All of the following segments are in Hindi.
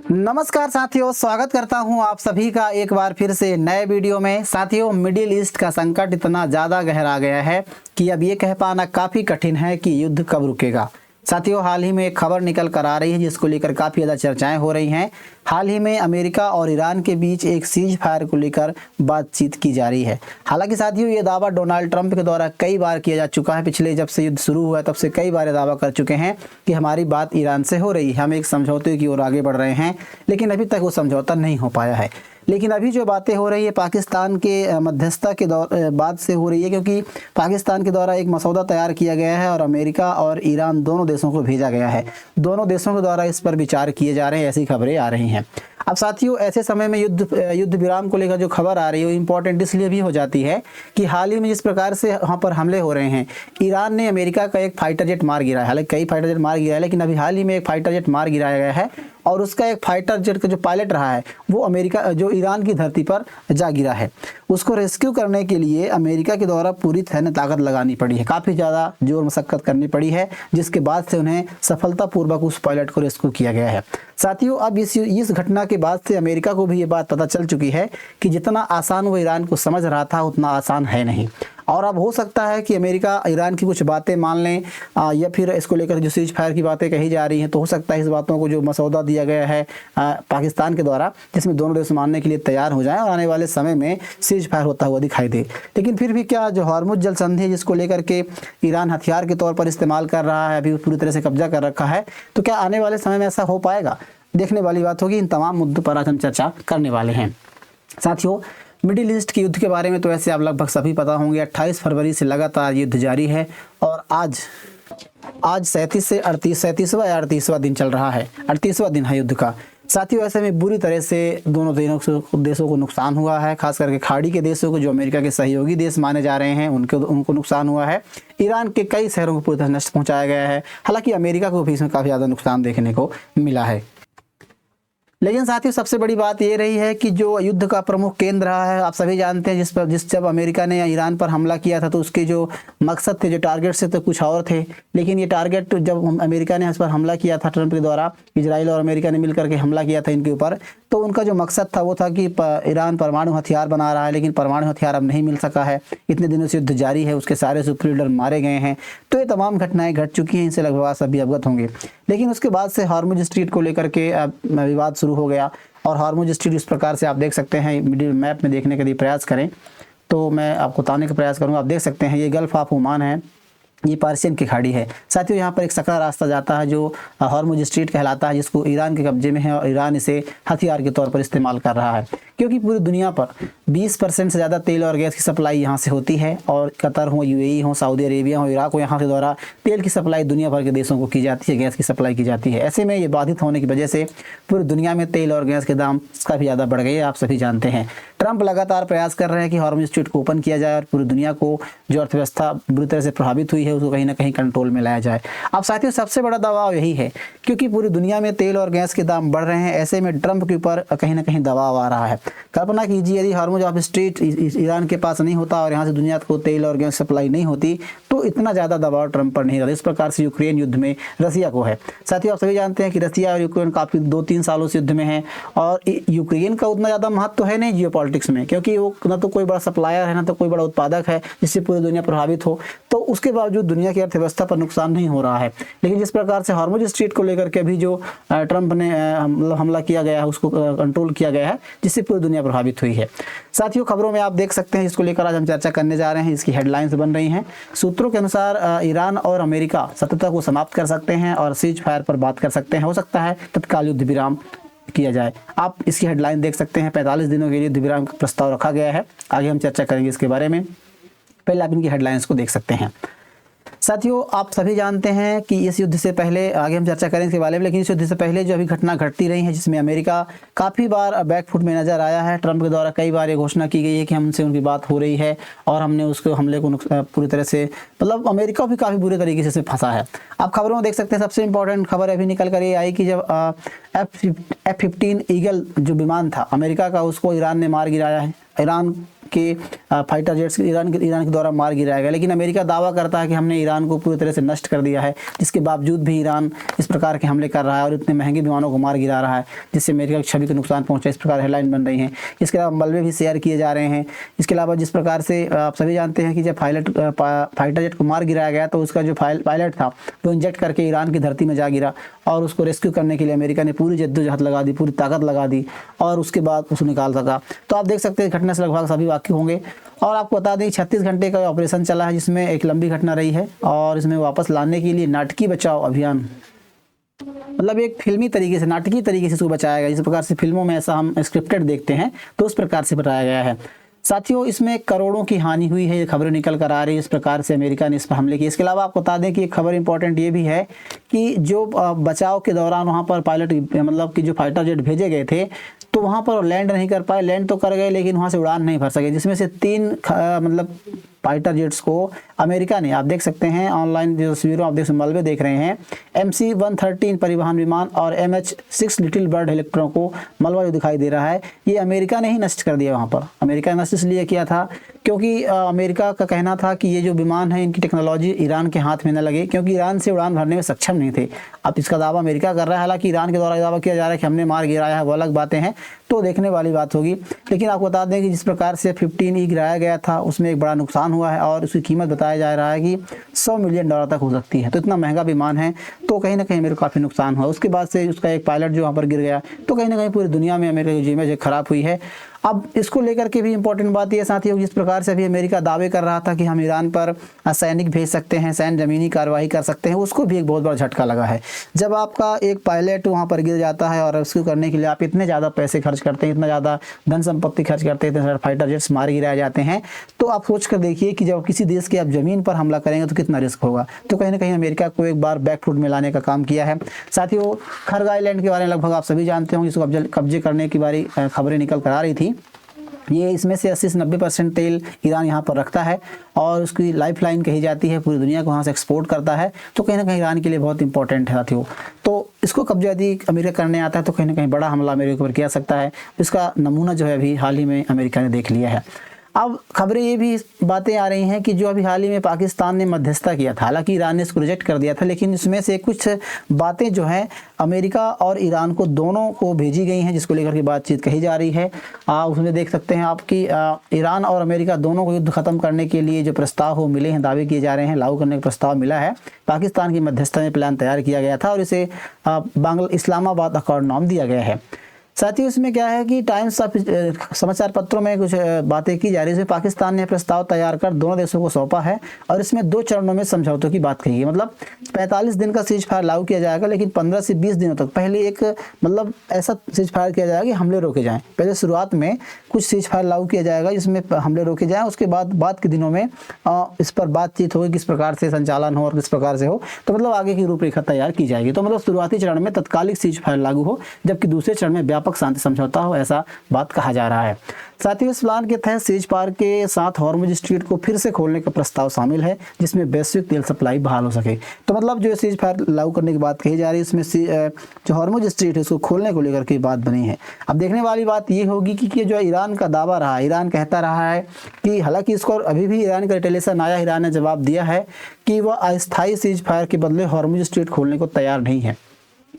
नमस्कार साथियों, स्वागत करता हूं आप सभी का एक बार फिर से नए वीडियो में। साथियों, मिडिल ईस्ट का संकट इतना ज़्यादा गहरा गया है कि अब ये कह पाना काफ़ी कठिन है कि युद्ध कब रुकेगा। साथियों, हाल ही में एक खबर निकल कर आ रही है जिसको लेकर काफ़ी ज़्यादा चर्चाएं हो रही हैं। हाल ही में अमेरिका और ईरान के बीच एक सीज फायर को लेकर बातचीत की जा रही है। हालांकि साथियों, ये दावा डोनाल्ड ट्रंप के द्वारा कई बार किया जा चुका है। पिछले जब से युद्ध शुरू हुआ है तब से कई बार ये दावा कर चुके हैं कि हमारी बात ईरान से हो रही है, हम एक समझौते की ओर आगे बढ़ रहे हैं, लेकिन अभी तक वो समझौता नहीं हो पाया है। लेकिन अभी जो बातें हो रही है पाकिस्तान के मध्यस्थता के बाद से हो रही है, क्योंकि पाकिस्तान के द्वारा एक मसौदा तैयार किया गया है और अमेरिका और ईरान दोनों देशों को भेजा गया है। दोनों देशों के द्वारा इस पर विचार किए जा रहे हैं, ऐसी खबरें आ रही हैं। अब साथियों, ऐसे समय में युद्ध विराम को लेकर जो खबर आ रही है वो इम्पोर्टेंट इसलिए भी हो जाती है कि हाल ही में जिस प्रकार से वहाँ पर हमले हो रहे हैं, ईरान ने अमेरिका का एक फाइटर जेट मार गिराया है। हालांकि कई फाइटर जेट मार गिराया है, लेकिन अभी हाल ही में एक फाइटर जेट मार गिराया गया है और उसका एक फाइटर जेट का जो पायलट रहा है वो जो ईरान की धरती पर जा गिरा है। उसको रेस्क्यू करने के लिए अमेरिका के द्वारा पूरी सैन्य ताकत लगानी पड़ी है, काफ़ी ज़्यादा जोर मशक्कत करनी पड़ी है, जिसके बाद से उन्हें सफलतापूर्वक उस पायलट को रेस्क्यू किया गया है। साथियों, अब इस घटना के बाद से अमेरिका को भी ये बात पता चल चुकी है कि जितना आसान वो ईरान को समझ रहा था उतना आसान है नहीं। और अब हो सकता है कि अमेरिका ईरान की कुछ बातें मान लें या फिर इसको लेकर जो सीज फायर की बातें कही जा रही हैं, तो हो सकता है इस बातों को जो मसौदा दिया गया है पाकिस्तान के द्वारा, जिसमें दोनों देश मानने के लिए तैयार हो जाएं और आने वाले समय में सीज फायर होता हुआ दिखाई दे। लेकिन फिर भी क्या जो हॉर्मुज़ जल संधि जिसको लेकर के ईरान हथियार के तौर पर इस्तेमाल कर रहा है, अभी पूरी तरह से कब्जा कर रखा है, तो क्या आने वाले समय में ऐसा हो पाएगा? देखने वाली बात होगी। इन तमाम मुद्दों पर आज हम चर्चा करने वाले हैं। साथियों, मिडिल ईस्ट के युद्ध के बारे में तो ऐसे आप लगभग सभी पता होंगे। 28 फरवरी से लगातार युद्ध जारी है और आज 37वां या 38वां दिन चल रहा है। 38वां दिन है युद्ध का। साथियों, ऐसे में बुरी तरह से दोनों देशों को नुकसान हुआ है, खास करके खाड़ी के देशों को जो अमेरिका के सहयोगी देश माने जा रहे हैं उनको नुकसान हुआ है। ईरान के कई शहरों को पूरी तरह नष्ट पहुंचाया गया है। हालांकि अमेरिका को भी इसमें काफ़ी ज़्यादा नुकसान देखने को मिला है। लेकिन साथियों, सबसे बड़ी बात ये रही है कि जो युद्ध का प्रमुख केंद्र रहा है, आप सभी जानते हैं, जब अमेरिका ने ईरान पर हमला किया था तो उसके जो मकसद थे, जो टारगेट से तो कुछ और थे। लेकिन ये टारगेट जब अमेरिका ने इस पर हमला किया था, ट्रंप के द्वारा इजराइल और अमेरिका ने मिलकर के हमला किया था इनके ऊपर, तो उनका जो मकसद था वो था कि ईरान परमाणु हथियार बना रहा है, लेकिन परमाणु हथियार अब नहीं मिल सका है। इतने दिनों से युद्ध जारी है, उसके सारे सुपर लीडर मारे गए हैं। तो ये तमाम घटनाएं घट चुकी हैं, इनसे लगभग सभी अवगत होंगे। लेकिन उसके बाद से हॉर्मुज़ स्ट्रीट को लेकर के विवाद शुरू हो गया और हॉर्मुज़ स्ट्रीट इस प्रकार से आप देख सकते हैं, मिडिल मैप में देखने के लिए प्रयास करें तो मैं आपको बताने का प्रयास करूँगा। आप देख सकते हैं ये गल्फ ऑफ ओमान है, ये पर्शियन की खाड़ी है। साथियों, यहाँ पर एक सकरा रास्ता जाता है जो हॉर्मुज़ स्ट्रीट कहलाता है, जिसको ईरान के कब्जे में है और ईरान इसे हथियार के तौर पर इस्तेमाल कर रहा है, क्योंकि पूरी दुनिया पर 20% से ज़्यादा तेल और गैस की सप्लाई यहाँ से होती है। और कतर हो, यूएई हो, सऊदी अरेबिया हो, इराक हो, यहाँ के द्वारा तेल की सप्लाई दुनिया भर के देशों को की जाती है, गैस की सप्लाई की जाती है। ऐसे में ये बाधित होने की वजह से पूरी दुनिया में तेल और गैस के दाम काफ़ी ज़्यादा बढ़ गए, आप सभी जानते हैं। ट्रंप लगातार प्रयास कर रहे हैं कि हॉर्मुज़ स्ट्रीट को ओपन किया जाए और पूरी दुनिया को जो अर्थव्यवस्था बुरी तरह से प्रभावित हुई है उसको कहीं ना कहीं कंट्रोल में लाया जाए। अब साथियों, सबसे बड़ा दबाव यही है, क्योंकि पूरी दुनिया में तेल और गैस के दाम बढ़ रहे हैं। ऐसे में ट्रंप के ऊपर कहीं ना कहीं दबाव आ रहा है। कल्पना कीजिए, यदि हॉर्मुज़ ऑफ स्ट्रीट ईरान के पास नहीं होता और यहाँ से दुनिया को तेल और गैस सप्लाई नहीं होती तो इतना ज़्यादा दबाव ट्रंप पर नहीं रहता। इस प्रकार से यूक्रेन युद्ध में रसिया को है। साथियों, आप सभी जानते हैं कि रसिया और यूक्रेन काफ़ी 2-3 सालों से युद्ध में है और यूक्रेन का उतना ज़्यादा महत्व तो है नहीं जियोपॉलिटिक्स में, क्योंकि वो ना तो कोई बड़ा सप्लायर है ना तो कोई बड़ा उत्पादक है जिससे पूरी दुनिया प्रभावित हो। तो उसके बावजूद दुनिया की अर्थव्यवस्था पर नुकसान नहीं हो रहा है। लेकिन जिस प्रकार से हॉर्मुज़ स्ट्रीट को लेकर के अभी जो ट्रंप ने हमला किया गया है उसको कंट्रोल किया गया है, जिससे पूरी दुनिया प्रभावित हुई है। साथियों, खबरों में आप देख सकते हैं, इसको लेकर आज हम चर्चा करने जा रहे हैं। इसकी हेडलाइंस बन रही हैं। सूत्रों के अनुसार ईरान और अमेरिका शत्रुता को समाप्त कर सकते हैं और सीज फायर पर बात कर सकते हैं। हो सकता है तत्काल युद्ध विराम किया जाए। आप इसकी हेडलाइन देख सकते हैं, 45 दिनों के लिए युद्ध विराम का प्रस्ताव रखा गया है। आगे हम चर्चा करेंगे इसके बारे में। पहले आप इनकी हेडलाइंस को देख सकते हैं। साथियों, आप सभी जानते हैं कि इस युद्ध से पहले, आगे हम चर्चा करें इसके बारे में, लेकिन इस युद्ध से पहले जो अभी घटना घटती रही है जिसमें अमेरिका काफ़ी बार बैकफुट में नजर आया है। ट्रंप के द्वारा कई बार ये घोषणा की गई है कि हमसे उनकी बात हो रही है और हमने उसको हमले को पूरी तरह से, मतलब अमेरिका भी काफ़ी बुरे तरीके से फंसा है। आप खबरों में देख सकते हैं, सबसे इंपॉर्टेंट खबर अभी निकल कर ये आई कि जब F-15 ईगल जो विमान था अमेरिका का, उसको ईरान ने मार गिराया है। ईरान के फाइटर जेट्स ईरान के द्वारा मार गिराया गया। लेकिन अमेरिका दावा करता है कि हमने ईरान को पूरी तरह से नष्ट कर दिया है, जिसके बावजूद भी ईरान इस प्रकार के हमले कर रहा है और इतने महंगे विमानों को मार गिरा रहा है, जिससे अमेरिका की छवि को नुकसान पहुंचा। इस प्रकार हेडलाइन बन रही हैं। इसके अलावा मलबे भी शेयर किए जा रहे हैं। इसके अलावा जिस प्रकार से आप सभी जानते हैं कि जब फाइटर जेट को मार गिराया गया तो उसका जो पायलट था वो इंजेक्ट करके ईरान की धरती में जा गिरा और उसको रेस्क्यू करने के लिए अमेरिका ने पूरी जद्दोजहद लगा दी, पूरी ताकत लगा दी और उसके बाद उसको निकाल सका। तो आप देख सकते हैं घटना से लगभग सभी वाकिफ होंगे। और आपको बता दें 36 घंटे का ऑपरेशन चला है, जिसमें एक लंबी घटना रही है और इसमें वापस लाने के लिए नाटकीय बचाव अभियान, मतलब एक फिल्मी तरीके से, नाटकीय तरीके से इसको बचाया गया। जिस प्रकार से फिल्मों में ऐसा हम स्क्रिप्टेड देखते हैं तो उस प्रकार से बताया गया है। साथियों, इसमें करोड़ों की हानि हुई है, ये खबरें निकल कर आ रही है। इस प्रकार से अमेरिका ने इस पर हमले किए। इसके अलावा आपको बता दें कि एक खबर इंपॉर्टेंट ये भी है कि जो बचाव के दौरान वहाँ पर पायलट, मतलब कि जो फाइटर जेट भेजे गए थे तो वहाँ पर लैंड नहीं कर पाए। लैंड तो कर गए लेकिन वहाँ से उड़ान नहीं भर सके, जिसमें से 3 मतलब फाइटर जेट्स को अमेरिका ने, आप देख सकते हैं ऑनलाइन जो तस्वीरों आप मलबे देख रहे हैं, MC-113 परिवहन विमान और MH-6 लिटिल बर्ड हेलीकॉप्टरों को मलबा जो दिखाई दे रहा है, ये अमेरिका ने ही नष्ट कर दिया। वहाँ पर अमेरिका ने नष्ट इसलिए किया था क्योंकि अमेरिका का कहना था कि ये जो विमान है इनकी टेक्नोलॉजी ईरान के हाथ में न लगे, क्योंकि ईरान से उड़ान भरने में सक्षम नहीं थे। अब इसका दावा अमेरिका कर रहा है, हालांकि ईरान के द्वारा दावा किया जा रहा है कि हमने मार गिराया है, वो अलग बातें हैं, तो देखने वाली बात होगी। लेकिन आपको बता दें कि जिस प्रकार से 15E गिराया गया था उसमें एक बड़ा नुकसान हुआ है और उसकी कीमत बताया जा रहा है कि $100 मिलियन तक हो सकती है। तो इतना महंगा विमान है, तो कहीं ना कहीं मेरे को काफ़ी नुकसान हुआ। उसके बाद से उसका एक पायलट जो वहाँ पर गिर गया, तो कहीं ना कहीं पूरी दुनिया में अमेरिका की इमेज खराब हुई है। अब इसको लेकर के भी इंपॉर्टेंट बात ये साथियों, जिस प्रकार से अभी अमेरिका दावे कर रहा था कि हम ईरान पर सैनिक भेज सकते हैं, सैन्य ज़मीनी कार्रवाई कर सकते हैं, उसको भी एक बहुत बड़ा झटका लगा है। जब आपका एक पायलट वहाँ पर गिर जाता है और रेस्क्यू करने के लिए आप इतने ज़्यादा पैसे खर्च करते हैं, इतना ज़्यादा धन संपत्ति खर्च करते हैं, इतने सारे फाइटर जेट्स मार गिराए जाते हैं, तो आप सोच कर देखिए कि जब किसी देश की आप ज़मीन पर हमला करेंगे तो कितना रिस्क होगा। तो कहीं ना कहीं अमेरिका को एक बार बैकफुट में लाने का काम किया है। साथियों, खर्ग आइलैंड के बारे में लगभग आप सभी जानते होंगे, जिसको कब्जे करने की बारी खबरें निकल कर आ रही थी। ये इसमें से 80 से 90% तेल ईरान यहाँ पर रखता है और उसकी लाइफलाइन कही जाती है, पूरी दुनिया को वहाँ से एक्सपोर्ट करता है। तो कहीं ना कहीं ईरान के लिए बहुत इंपॉर्टेंट है साथियों। तो इसको कब्जा यदि अमेरिका करने आता है तो कहीं ना कहीं बड़ा हमला अमेरिका पर किया सकता है। इसका नमूना जो है अभी हाल ही में अमेरिका ने देख लिया है। अब खबरें ये भी बातें आ रही हैं कि जो अभी हाल ही में पाकिस्तान ने मध्यस्थता किया था, हालांकि ईरान ने इसको रिजेक्ट कर दिया था, लेकिन इसमें से कुछ बातें जो हैं अमेरिका और ईरान को दोनों को भेजी गई हैं, जिसको लेकर के बातचीत कही जा रही है। उसमें देख सकते हैं आप कि ईरान और अमेरिका दोनों को युद्ध खत्म करने के लिए जो प्रस्ताव हो मिले हैं, दावे किए जा रहे हैं, लागू करने का प्रस्ताव मिला है। पाकिस्तान की मध्यस्थता में प्लान तैयार किया गया था और इसे इस्लामाबाद अकॉर्ड नाम दिया गया है। साथियों, इसमें क्या है कि टाइम्स ऑफ समाचार पत्रों में कुछ बातें की जा रही है। पाकिस्तान ने प्रस्ताव तैयार कर दोनों देशों को सौंपा है और इसमें 2 चरणों में समझौतों की बात कही है। मतलब 45 दिन का सीज फायर लागू किया जाएगा, लेकिन 15 से 20 दिनों तक पहले एक मतलब ऐसा सीज फायर किया जाएगा कि हमले रोके जाएं। पहले शुरुआत में कुछ सीज फायर लागू किया जाएगा जिसमें हमले रोके जाएं, उसके बाद के दिनों में इस पर बातचीत होगी, किस प्रकार से संचालन हो और किस प्रकार से हो, तो मतलब आगे की रूपरेखा तैयार की जाएगी। तो मतलब शुरुआती चरण में तत्कालिक सीज फायर लागू हो, जबकि दूसरे चरण में व्यापक शांति समझौता हो, ऐसा बात कहा जा रहा है। साथियों, इस प्लान के तहत सीज फायर के साथ हॉर्मुज स्ट्रीट को फिर से खोलने का प्रस्ताव शामिल है, जिसमें वैश्विक तेल सप्लाई बहाल हो सके। तो मतलब जो सीज फायर लागू करने की बात कही जा रही है, इसमें जो हॉर्मुज स्ट्रीट है उसको खोलने को लेकर के बात बनी है। अब देखने वाली बात ये होगी कि जो ईरान का दावा रहा, ईरान कहता रहा है कि हालांकि इसको अभी भी ईरान का रिटेलिएशन आया, ईरान ने जवाब दिया है कि वह अस्थायी सीज फायर के बदले हॉर्मुज स्ट्रीट खोलने को तैयार नहीं है।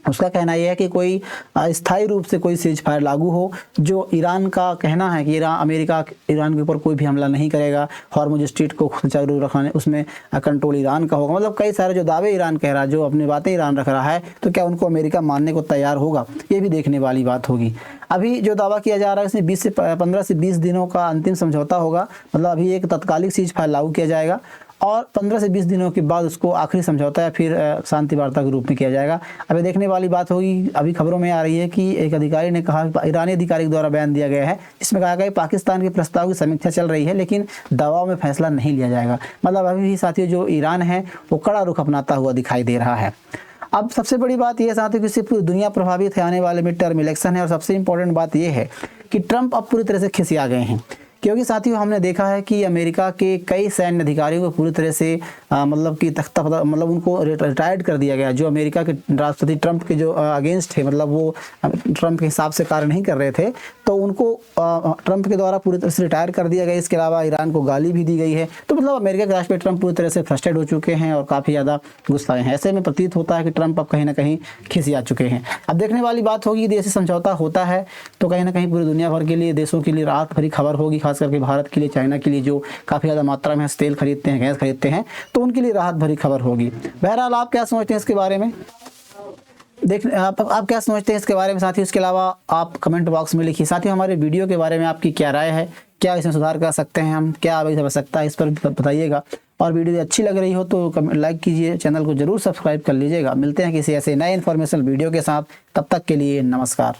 उसका कहना यह है कि कोई स्थायी रूप से कोई सीज फायर लागू हो। जो ईरान का कहना है कि अमेरिका ईरान के ऊपर कोई भी हमला नहीं करेगा, हॉर्मुज स्ट्रीट को सुचारू रखने उसमें कंट्रोल ईरान का होगा। मतलब कई सारे जो दावे ईरान कह रहा है, जो अपनी बातें ईरान रख रहा है, तो क्या उनको अमेरिका मानने को तैयार होगा, ये भी देखने वाली बात होगी। अभी जो दावा किया जा रहा है इसमें 15 से 20 दिनों का अंतिम समझौता होगा। मतलब अभी एक तत्कालिक सीज फायर लागू किया जाएगा और 15 से 20 दिनों के बाद उसको आखिरी समझौता या फिर शांति वार्ता के रूप में किया जाएगा। अभी देखने वाली बात होगी। अभी खबरों में आ रही है कि एक अधिकारी ने कहा, ईरानी अधिकारी द्वारा बयान दिया गया है, जिसमें कहा गया पाकिस्तान के प्रस्ताव की समीक्षा चल रही है, लेकिन दबाव में फैसला नहीं लिया जाएगा। मतलब अभी भी साथियों जो ईरान है वो कड़ा रुख अपनाता हुआ दिखाई दे रहा है। अब सबसे बड़ी बात यह साथियों कि पूरी दुनिया प्रभावित है, आने वाले मिड टर्म इलेक्शन है, और सबसे इंपॉर्टेंट बात यह है कि ट्रंप अब पूरी तरह से खिसिया गए हैं। क्योंकि साथियों हमने देखा है कि अमेरिका के कई सैन्य अधिकारियों को पूरी तरह से मतलब कि तख्ता मतलब उनको रिटायर्ड कर दिया गया। जो अमेरिका के राष्ट्रपति ट्रंप के जो अगेंस्ट थे, मतलब वो ट्रंप के हिसाब से कार्य नहीं कर रहे थे, तो उनको ट्रंप के द्वारा पूरी तरह से रिटायर कर दिया गया। इसके अलावा ईरान को गाली भी दी गई है। तो मतलब अमेरिका के राष्ट्रपति ट्रंप पूरी तरह से फ्रस्ट्रेट हो चुके हैं और काफ़ी ज़्यादा गुस्सा हैं। ऐसे में प्रतीत होता है कि ट्रंप अब कहीं ना कहीं खिसिया चुके हैं। अब देखने वाली बात होगी कि देशी समझौता होता है तो कहीं ना कहीं पूरी दुनिया भर के लिए, देशों के लिए राहत भरी खबर होगी, खास करके भारत के लिए, चाइना के लिए जो काफ़ी ज़्यादा मात्रा में तेल खरीदते हैं, गैस खरीदते हैं, तो उनके लिए राहत भरी खबर होगी। बहरहाल आप क्या समझते हैं इसके बारे में, आप क्या समझते हैं इसके बारे में साथी? उसके अलावा आप कमेंट बॉक्स में लिखिए। साथ ही हमारे वीडियो के बारे में आपकी क्या राय है, क्या इसमें सुधार कर सकते हैं हम, क्या आगे हो सकता है, इस पर बताइएगा। और वीडियो अच्छी लग रही हो तो लाइक कीजिए, चैनल को जरूर सब्सक्राइब कर लीजिएगा। मिलते हैं किसी ऐसे नए इन्फॉर्मेशनल वीडियो के साथ, तब तक के लिए नमस्कार।